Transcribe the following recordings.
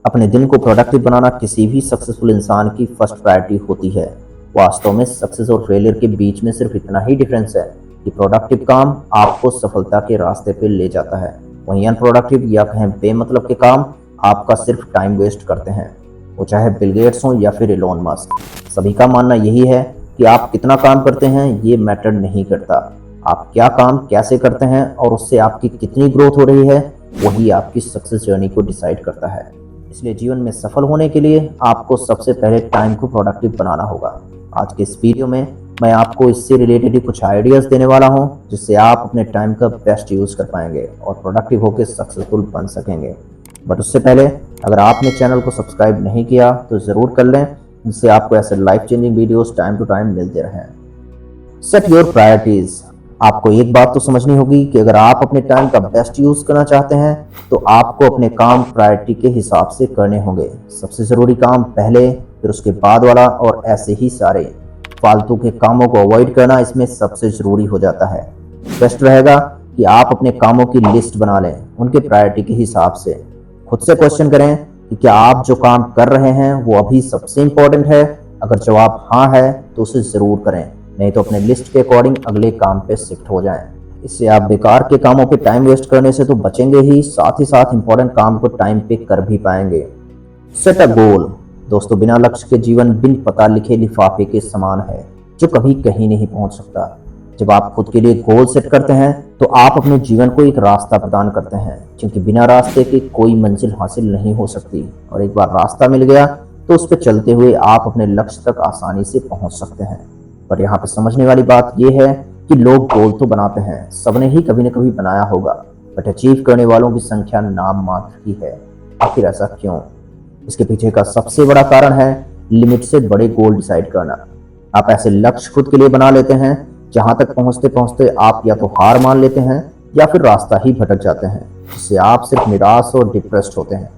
अपने दिन को प्रोडक्टिव बनाना किसी भी सक्सेसफुल इंसान की फर्स्ट प्रायोरिटी होती है। वास्तव में सक्सेस और फेलियर के बीच में सिर्फ इतना ही डिफरेंस है कि प्रोडक्टिव काम आपको सफलता के रास्ते पे ले जाता है, वहीं अनप्रोडक्टिव या कहें बेमतलब के काम आपका सिर्फ टाइम वेस्ट करते हैं। वो चाहे बिल गेट्स हों या फिर एलोन मस्क, सभी का मानना यही है कि आप कितना काम करते हैं ये मैटर नहीं करता। आप क्या काम कैसे करते हैं और उससे आपकी कितनी ग्रोथ हो रही है, वही आपकी सक्सेस जर्नी को डिसाइड करता है। इसलिए जीवन में सफल होने के लिए आपको सबसे पहले टाइम को प्रोडक्टिव बनाना होगा। आज के इस वीडियो में मैं आपको इससे रिलेटेड कुछ आइडियाज़ देने वाला हूं, जिससे आप अपने टाइम का बेस्ट यूज़ कर पाएंगे और प्रोडक्टिव होकर सक्सेसफुल बन सकेंगे। बट उससे पहले अगर आपने चैनल को सब्सक्राइब नहीं किया तो ज़रूर कर लें, जिससे आपको ऐसे life changing videos time to time मिलते रहें। Set your priorities. आपको एक बात तो समझनी होगी कि अगर आप अपने टाइम का बेस्ट यूज़ करना चाहते हैं तो आपको अपने काम प्रायोरिटी के हिसाब से करने होंगे। सबसे ज़रूरी काम पहले, फिर उसके बाद वाला, और ऐसे ही सारे फालतू के कामों को अवॉइड करना इसमें सबसे ज़रूरी हो जाता है। बेस्ट रहेगा कि आप अपने कामों की लिस्ट बना लें उनके प्रायोरिटी के हिसाब से। खुद से क्वेश्चन करें कि क्या आप जो काम कर रहे हैं वो अभी सबसे इम्पोर्टेंट है। अगर जवाब हाँ है तो उसे ज़रूर करें, नहीं तो अपने लिस्ट के अकॉर्डिंग अगले काम पे शिफ्ट हो जाएं। इससे आप बेकार के कामों पे टाइम वेस्ट करने से तो बचेंगे ही, साथ ही साथ इंपॉर्टेंट काम को टाइम पे कर भी पाएंगे। सेट अ गोल। दोस्तों, बिना लक्ष्य के जीवन बिन पता लिखे लिफाफे के समान है जो कभी कहीं नहीं पहुंच सकता। जब आप खुद के लिए गोल सेट करते हैं तो आप अपने जीवन को एक रास्ता प्रदान करते हैं, क्योंकि बिना रास्ते के कोई मंजिल हासिल नहीं हो सकती। और एक बार रास्ता मिल गया तो उस पर चलते हुए आप अपने लक्ष्य तक आसानी से पहुंच सकते हैं। पर यहाँ पे समझने वाली बात यह है कि लोग गोल तो बनाते हैं, सबने ही कभी न कभी बनाया होगा, बट अचीव करने वालों की संख्या नाम मात्र की है। आखिर ऐसा क्यों? इसके पीछे का सबसे बड़ा कारण है लिमिट से बड़े गोल डिसाइड करना। आप ऐसे लक्ष्य खुद के लिए बना लेते हैं जहां तक पहुंचते पहुंचते आप या तो हार मान लेते हैं या फिर रास्ता ही भटक जाते हैं, जिससे आप सिर्फ निराश और डिप्रेस्ड होते हैं।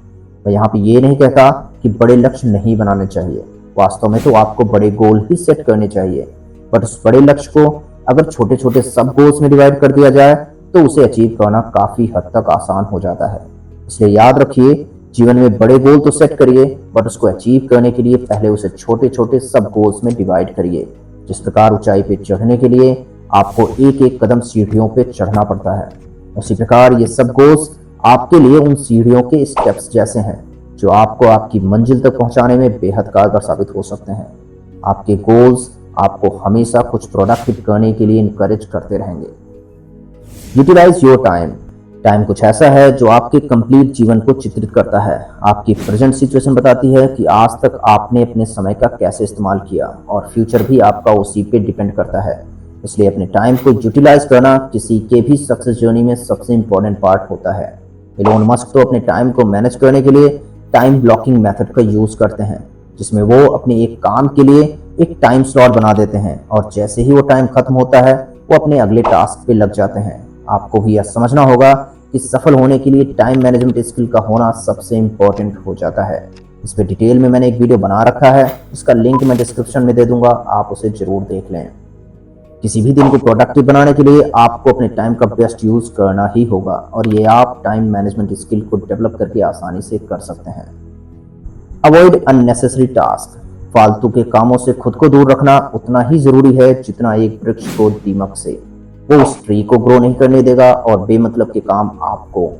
मैं यहाँ पे ये नहीं कहता कि बड़े लक्ष्य नहीं बनाने चाहिए, वास्तव में तो आपको बड़े गोल ही सेट करने चाहिए, बट उस बड़े लक्ष्य को अगर छोटे छोटे सब गोल्स में डिवाइड कर दिया जाए तो उसे अचीव करना काफ़ी हद तक आसान हो जाता है। इसलिए याद रखिए, जीवन में बड़े गोल तो सेट करिए, बट उसको अचीव करने के लिए पहले उसे छोटे छोटे सब गोल्स में डिवाइड करिए। जिस प्रकार ऊंचाई पे चढ़ने के लिए आपको एक एक कदम सीढ़ियों पे चढ़ना पड़ता है, उसी प्रकार ये सब गोल्स आपके लिए उन सीढ़ियों के स्टेप्स जैसे हैं जो आपको आपकी मंजिल तक पहुंचाने में बेहद कारगर साबित हो सकते हैं। आपके गोल्स आपको हमेशा कुछ प्रोडक्टिव करने के लिए इनकरेज करते रहेंगे। Utilise your time. टाइम कुछ ऐसा है जो आपके कंप्लीट जीवन को चित्रित करता है। आपकी प्रेजेंट सिचुएशन बताती है कि आज तक आपने अपने समय का कैसे इस्तेमाल किया, और फ्यूचर भी आपका उसी पे डिपेंड करता है। इसलिए अपने टाइम को यूटिलाइज करना किसी के भी सक्सेस जर्नी में सबसे इंपॉर्टेंट पार्ट होता है। एलोन मस्क तो अपने टाइम को मैनेज करने के लिए टाइम ब्लॉकिंग मेथड का यूज करते हैं, जिसमें वो अपने एक काम के लिए एक टाइम स्लॉट बना देते हैं और जैसे ही वो टाइम खत्म होता है वो अपने अगले टास्क पे लग जाते हैं। आपको भी यह समझना होगा कि सफल होने के लिए टाइम मैनेजमेंट स्किल का होना सबसे इम्पोर्टेंट हो जाता है। इस पर डिटेल में मैंने एक वीडियो बना रखा है, इसका लिंक मैं डिस्क्रिप्शन में दे दूंगा, आप उसे जरूर देख लें। किसी भी दिन को प्रोडक्टिव बनाने के लिए आपको अपने टाइम का बेस्ट यूज करना ही होगा, और ये आप टाइम मैनेजमेंट स्किल को डेवलप करके आसानी से कर सकते हैं। Avoid unnecessary task. फालतू के कामों से खुद को दूर रखना उतना ही जरूरी है जितना एक वृक्ष को दीमक से। वो उस ट्री को ग्रो नहीं करने देगा और बेमतलब के काम आपको।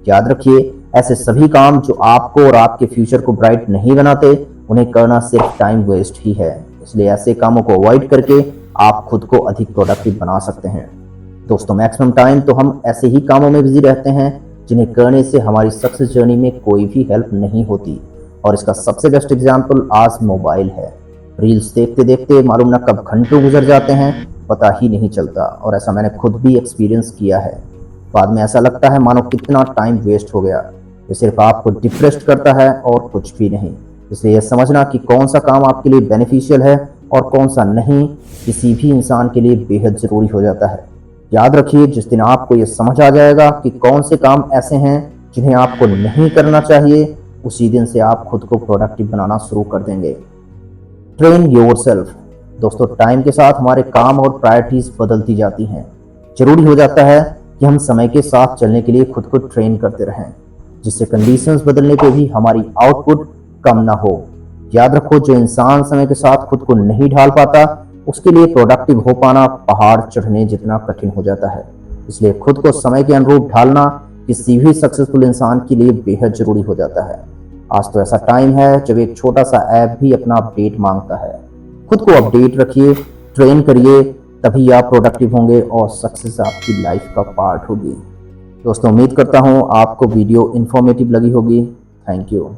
याद रखिए, ऐसे सभी काम जो आपको और आपके फ्यूचर को ब्राइट नहीं बनाते, उन्हें करना सिर्फ टाइम वेस्ट ही है। इसलिए ऐसे कामों को अवॉइड करके आप खुद को अधिक प्रोडक्टिव बना सकते हैं। दोस्तों, मैक्सिमम टाइम तो हम ऐसे ही कामों में बिजी रहते हैं जिन्हें करने से हमारी सक्सेस जर्नी में कोई भी हेल्प नहीं होती, और इसका सबसे बेस्ट एग्जाम्पल आज मोबाइल है। रील्स देखते देखते मालूम ना कब घंटों गुजर जाते हैं, पता ही नहीं चलता, और ऐसा मैंने खुद भी एक्सपीरियंस किया है। बाद में ऐसा लगता है मानो कितना टाइम वेस्ट हो गया। ये सिर्फ आपको डिप्रेस्ड करता है और कुछ भी नहीं। इसलिए यह समझना कि कौन सा काम आपके लिए बेनिफिशियल है और कौन सा नहीं, किसी भी इंसान के लिए बेहद ज़रूरी हो जाता है। याद रखिए, जिस दिन आपको ये समझ आ जाएगा कि कौन से काम ऐसे हैं जिन्हें आपको नहीं करना चाहिए, उसी दिन से आप खुद को प्रोडक्टिव बनाना शुरू कर देंगे। Train yourself. दोस्तों, टाइम के साथ हमारे काम और प्रायोरिटीज बदलती जाती हैं। जरूरी हो जाता है कि हम समय के साथ चलने के लिए खुद को ट्रेन करते रहें। जिससे कंडीशंस बदलने पे भी हमारी आउटपुट कम ना हो। याद रखो, जो इंसान समय के साथ खुद को नहीं ढाल पाता, उसके लिए प्रोडक्टिव हो पाना पहाड़ चढ़ने जितना कठिन हो जाता है। इसलिए खुद को समय के अनुरूप ढालना किसी भी सक्सेसफुल इंसान के लिए बेहद जरूरी हो जाता है। आज तो ऐसा टाइम है जब एक छोटा सा ऐप भी अपना अपडेट मांगता है। खुद को अपडेट रखिए, ट्रेन करिए, तभी आप प्रोडक्टिव होंगे और सक्सेस आपकी लाइफ का पार्ट होगी। दोस्तों, उम्मीद करता हूँ आपको वीडियो इन्फॉर्मेटिव लगी होगी। Thank you.